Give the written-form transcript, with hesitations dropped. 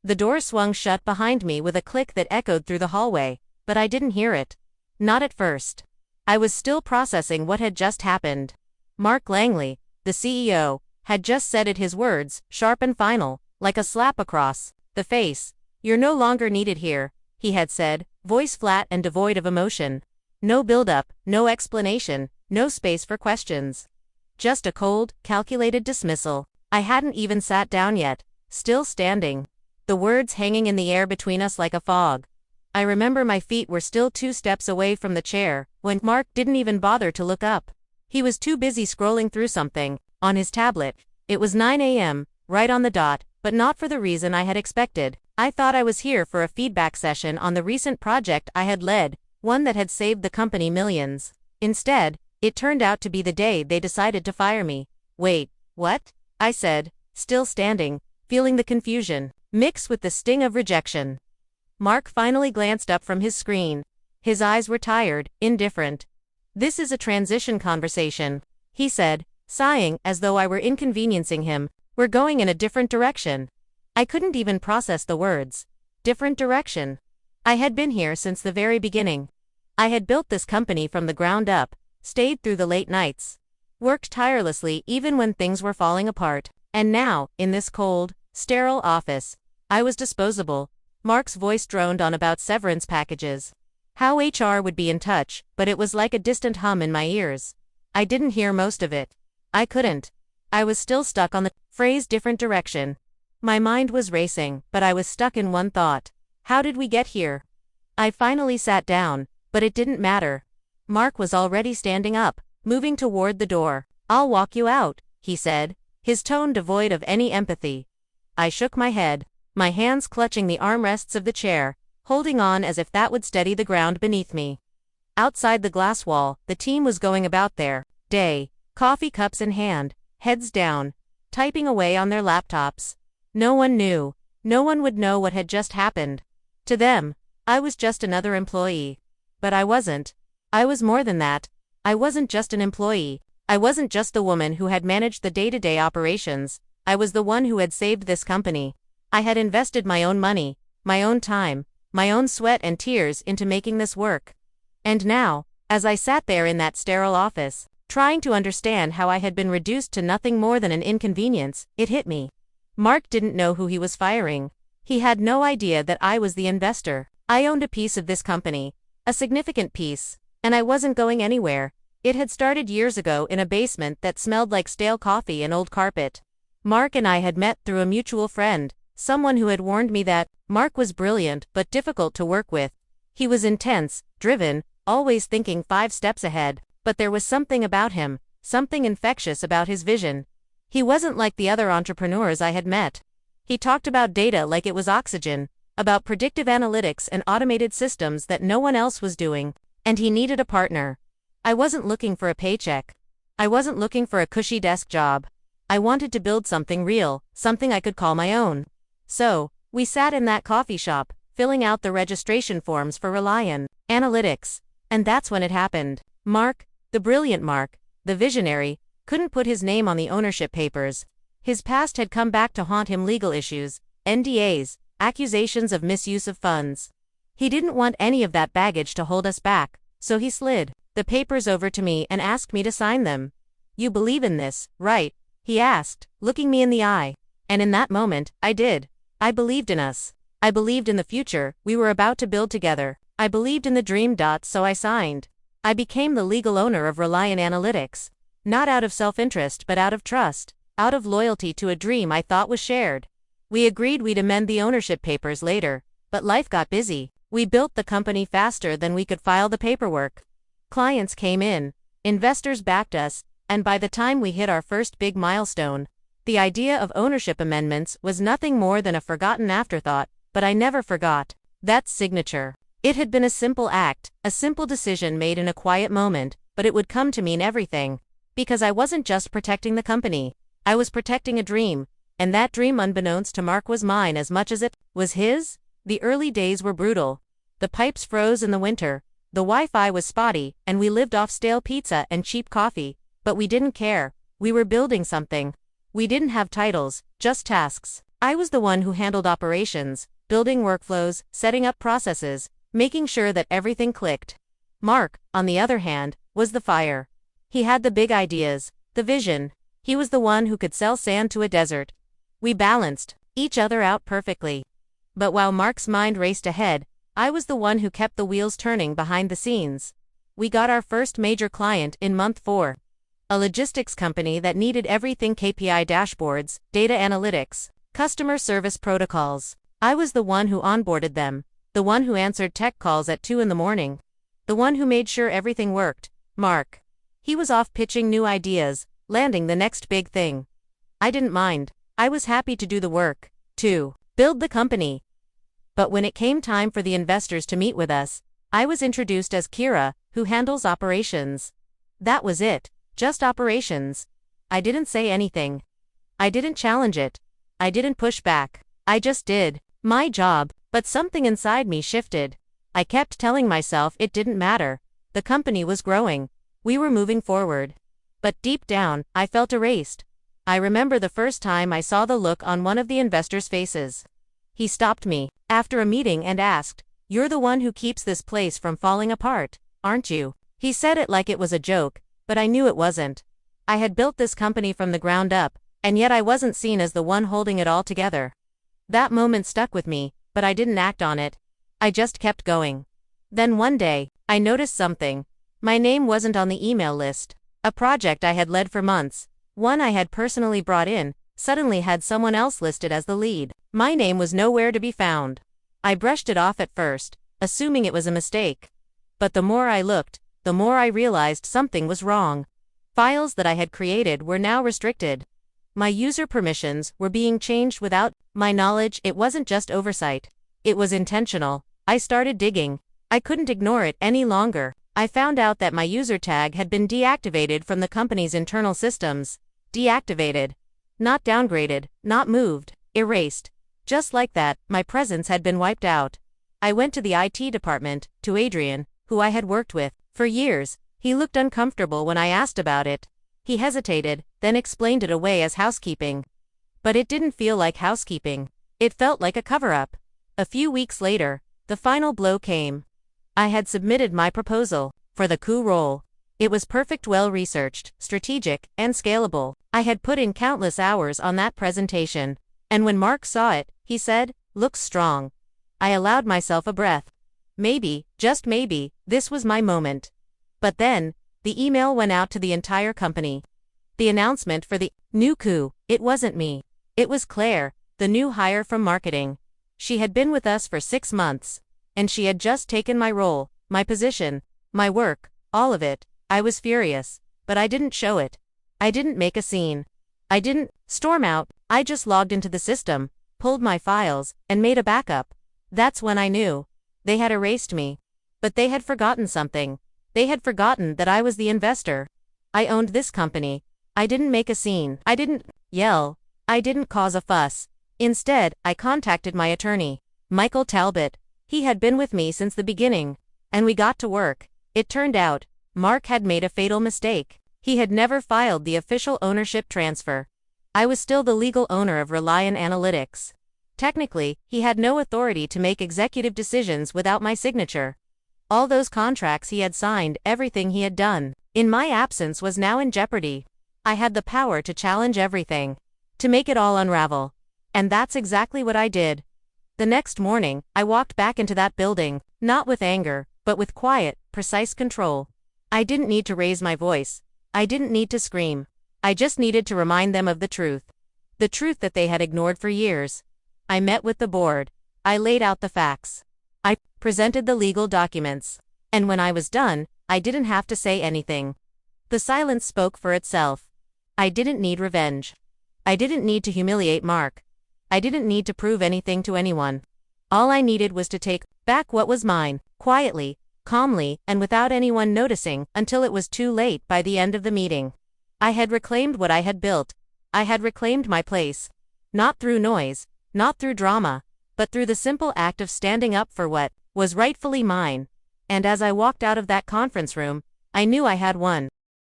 The door swung shut behind me with a click that echoed through the hallway, but I didn't hear it. Not at first. I was still processing what had just happened. Mark Langley, the CEO, had just said it, his words, sharp and final, like a slap across the face. "You're no longer needed here," he had said, voice flat and devoid of emotion. No build-up, no explanation, no space for questions. Just a cold, calculated dismissal. I hadn't even sat down yet, still standing. The words hanging in the air between us like a fog. I remember my feet were still 2 steps away from the chair, when Mark didn't even bother to look up. He was too busy scrolling through something, on his tablet. It was 9 a.m., right on the dot, but not for the reason I had expected. I thought I was here for a feedback session on the recent project I had led, one that had saved the company millions. Instead, it turned out to be the day they decided to fire me. "Wait, what?" I said, still standing, feeling the confusion, mixed with the sting of rejection. Mark finally glanced up from his screen. His eyes were tired, indifferent. "This is a transition conversation," he said, sighing as though I were inconveniencing him. "We're going in a different direction." I couldn't even process the words. Different direction. I had been here since the very beginning. I had built this company from the ground up, stayed through the late nights, worked tirelessly even when things were falling apart. And now, in this cold, sterile office, I was disposable. Mark's voice droned on about severance packages. How HR would be in touch, but it was like a distant hum in my ears. I didn't hear most of it. I couldn't. I was still stuck on the phrase different direction. My mind was racing, but I was stuck in one thought. How did we get here? I finally sat down, but it didn't matter. Mark was already standing up, moving toward the door. "I'll walk you out," he said, his tone devoid of any empathy. I shook my head, my hands clutching the armrests of the chair, holding on as if that would steady the ground beneath me. Outside the glass wall, the team was going about their day, coffee cups in hand, heads down, typing away on their laptops. No one knew. No one would know what had just happened. To them, I was just another employee. But I wasn't. I was more than that. I wasn't just an employee. I wasn't just the woman who had managed the day-to-day operations. I was the one who had saved this company. I had invested my own money, my own time, my own sweat and tears into making this work. And now, as I sat there in that sterile office, trying to understand how I had been reduced to nothing more than an inconvenience, it hit me. Mark didn't know who he was firing. He had no idea that I was the investor. I owned a piece of this company, a significant piece, and I wasn't going anywhere. It had started years ago in a basement that smelled like stale coffee and old carpet. Mark and I had met through a mutual friend, someone who had warned me that Mark was brilliant but difficult to work with. He was intense, driven, always thinking 5 steps ahead, but there was something about him, something infectious about his vision. He wasn't like the other entrepreneurs I had met. He talked about data like it was oxygen, about predictive analytics and automated systems that no one else was doing, and he needed a partner. I wasn't looking for a paycheck. I wasn't looking for a cushy desk job. I wanted to build something real, something I could call my own. So, we sat in that coffee shop, filling out the registration forms for Reliant Analytics, and that's when it happened. Mark, the brilliant Mark, the visionary, couldn't put his name on the ownership papers. His past had come back to haunt him: legal issues, NDAs, accusations of misuse of funds. He didn't want any of that baggage to hold us back, so he slid the papers over to me and asked me to sign them. "You believe in this, right?" he asked, looking me in the eye. And in that moment, I did. I believed in us. I believed in the future we were about to build together. I believed in the dream. So I signed. I became the legal owner of Reliant Analytics. Not out of self-interest but out of trust, out of loyalty to a dream I thought was shared. We agreed we'd amend the ownership papers later, but life got busy. We built the company faster than we could file the paperwork. Clients came in, investors backed us, and by the time we hit our first big milestone, the idea of ownership amendments was nothing more than a forgotten afterthought, but I never forgot that signature. It had been a simple act, a simple decision made in a quiet moment, but it would come to mean everything. Because I wasn't just protecting the company. I was protecting a dream, and that dream, unbeknownst to Mark, was mine as much as it was his. The early days were brutal. The pipes froze in the winter, the Wi-Fi was spotty, and we lived off stale pizza and cheap coffee, but we didn't care. We were building something. We didn't have titles, just tasks. I was the one who handled operations, building workflows, setting up processes, making sure that everything clicked. Mark, on the other hand, was the fire. He had the big ideas, the vision. He was the one who could sell sand to a desert. We balanced each other out perfectly. But while Mark's mind raced ahead, I was the one who kept the wheels turning behind the scenes. We got our first major client in month 4. A logistics company that needed everything: KPI dashboards, data analytics, customer service protocols. I was the one who onboarded them, the one who answered tech calls at 2 in the morning, the one who made sure everything worked. Mark. He was off pitching new ideas, landing the next big thing. I didn't mind. I was happy to do the work, to build the company. But when it came time for the investors to meet with us, I was introduced as Kira, who handles operations. That was it, just operations. I didn't say anything. I didn't challenge it. I didn't push back. I just did my job, but something inside me shifted. I kept telling myself it didn't matter. The company was growing. We were moving forward. But deep down, I felt erased. I remember the first time I saw the look on one of the investors' faces. He stopped me after a meeting and asked, "You're the one who keeps this place from falling apart, aren't you?" He said it like it was a joke, but I knew it wasn't. I had built this company from the ground up, and yet I wasn't seen as the one holding it all together. That moment stuck with me, but I didn't act on it. I just kept going. Then one day, I noticed something. My name wasn't on the email list. A project I had led for months, one I had personally brought in, suddenly had someone else listed as the lead. My name was nowhere to be found. I brushed it off at first, assuming it was a mistake. But the more I looked, the more I realized something was wrong. Files that I had created were now restricted. My user permissions were being changed without my knowledge. It wasn't just oversight. It was intentional. I started digging. I couldn't ignore it any longer. I found out that my user tag had been deactivated from the company's internal systems. Deactivated. Not downgraded, not moved, erased. Just like that, my presence had been wiped out. I went to the IT department, to Adrian, who I had worked with for years. He looked uncomfortable when I asked about it. He hesitated, then explained it away as housekeeping. But it didn't feel like housekeeping. It felt like a cover-up. A few weeks later, the final blow came. I had submitted my proposal for the coup role. It was perfect, well-researched, strategic, and scalable. I had put in countless hours on that presentation. And when Mark saw it, he said, "Looks strong." I allowed myself a breath. Maybe, just maybe, this was my moment. But then, the email went out to the entire company. The announcement for the new coup. It wasn't me. It was Claire, the new hire from marketing. She had been with us for 6 months. And she had just taken my role, my position, my work, all of it. I was furious. But I didn't show it. I didn't make a scene. I didn't storm out. I just logged into the system, pulled my files, and made a backup. That's when I knew. They had erased me. But they had forgotten something. They had forgotten that I was the investor. I owned this company. I didn't make a scene. I didn't yell. I didn't cause a fuss. Instead, I contacted my attorney, Michael Talbot. He had been with me since the beginning. And we got to work. It turned out, Mark had made a fatal mistake. He had never filed the official ownership transfer. I was still the legal owner of Reliant Analytics. Technically, he had no authority to make executive decisions without my signature. All those contracts he had signed, everything he had done, in my absence was now in jeopardy. I had the power to challenge everything, to make it all unravel. And that's exactly what I did. The next morning, I walked back into that building, not with anger, but with quiet, precise control. I didn't need to raise my voice. I didn't need to scream. I just needed to remind them of the truth. The truth that they had ignored for years. I met with the board. I laid out the facts. I presented the legal documents. And when I was done, I didn't have to say anything. The silence spoke for itself. I didn't need revenge. I didn't need to humiliate Mark. I didn't need to prove anything to anyone. All I needed was to take back what was mine, quietly, calmly, and without anyone noticing, until it was too late. By the end of the meeting, I had reclaimed what I had built. I had reclaimed my place. Not through noise, not through drama, but through the simple act of standing up for what was rightfully mine. And as I walked out of that conference room, I knew I had won.